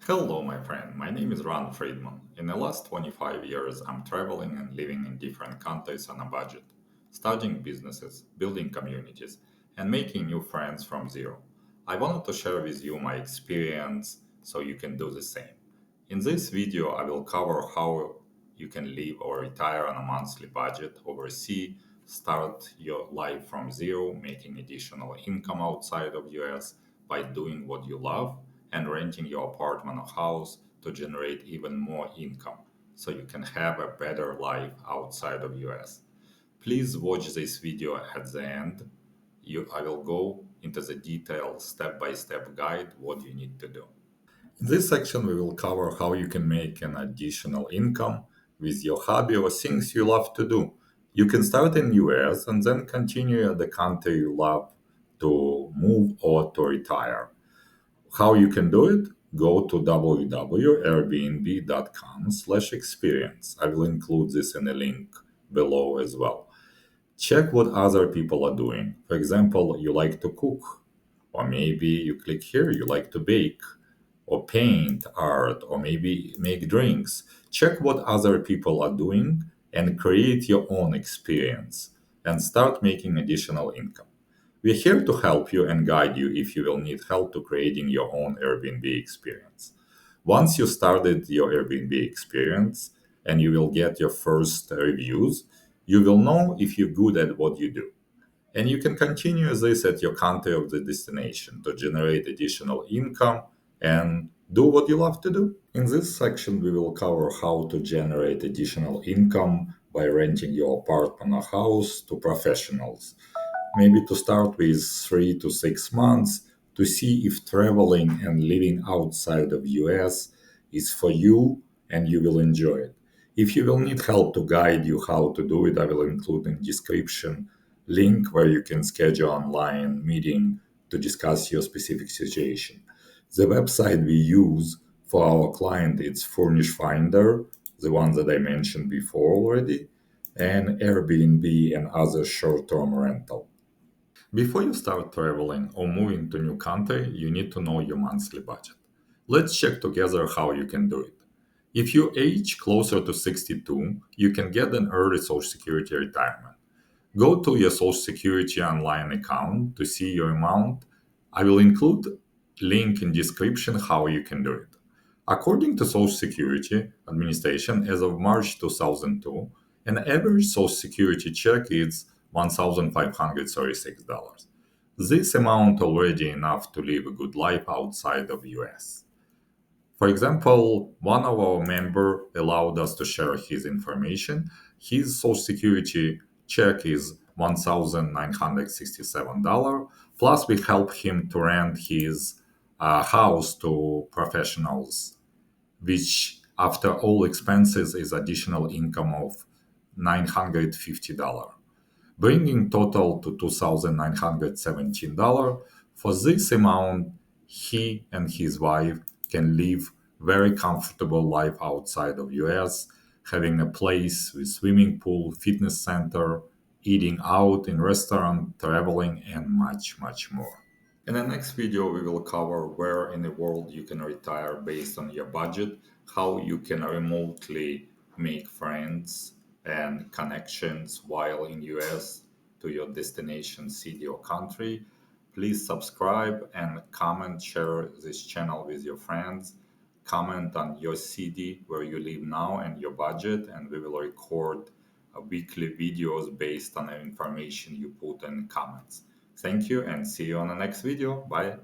Hello, my friend. My name is Ron Friedman. In the last 25 years, I'm traveling and living in different countries on a budget, starting businesses, building communities, and making new friends from zero. I wanted to share with you my experience so you can do the same. In this video, I will cover how you can live or retire on a monthly budget overseas, start your life from zero, making additional income outside of US by doing what you love and renting your apartment or house to generate even more income so you can have a better life outside of US. Please watch this video at the end. I will go into the detailed step-by-step guide what you need to do. In this section, we will cover how you can make an additional income with your hobby or things you love to do. You can start in US and then continue at the country you love to move or to retire. How you can do it? Go to www.airbnb.com/experience. I will include this in a link below as well. Check what other people are doing. For example, you like to cook, or maybe you click here, you like to bake, or paint art, or maybe make drinks. Check what other people are doing and create your own experience and start making additional income. We're here to help you and guide you if you will need help to creating your own Airbnb experience. Once you started your Airbnb experience and you will get your first reviews, you will know if you're good at what you do. And you can continue this at your country of the destination to generate additional income and do what you love to do. In this section, we will cover how to generate additional income by renting your apartment or house to professionals. Maybe to start with 3 to 6 months to see if traveling and living outside of US is for you and you will enjoy it. If you will need help to guide you how to do it, I will include in description link where you can schedule online meeting to discuss your specific situation. The website we use for our client is Furnish Finder, the one that I mentioned before already, and Airbnb and other short-term rental. Before you start traveling or moving to new country, you need to know your monthly budget. Let's check together how you can do it. If you age closer to 62, you can get an early Social Security retirement. Go to your Social Security online account to see your amount. I will include link in description how you can do it. According to Social Security Administration, as of March 2002, an average Social Security check is $1,536. This amount already enough to live a good life outside of US. For example, one of our member allowed us to share his information. His Social Security check is $1,967. Plus, we help him to rent his house to professionals, which after all expenses is additional income of $950, bringing total to $2,917. For this amount, he and his wife can live very comfortable life outside of US, having a place with swimming pool, fitness center, eating out in restaurant, traveling, and much, much more. In the next video, we will cover where in the world you can retire based on your budget, how you can remotely make friends and connections while in US to your destination city or country. Please subscribe and comment, share this channel with your friends. Comment on your city where you live now and your budget, and we will record weekly videos based on the information you put in comments. Thank you and see you on the next video. Bye.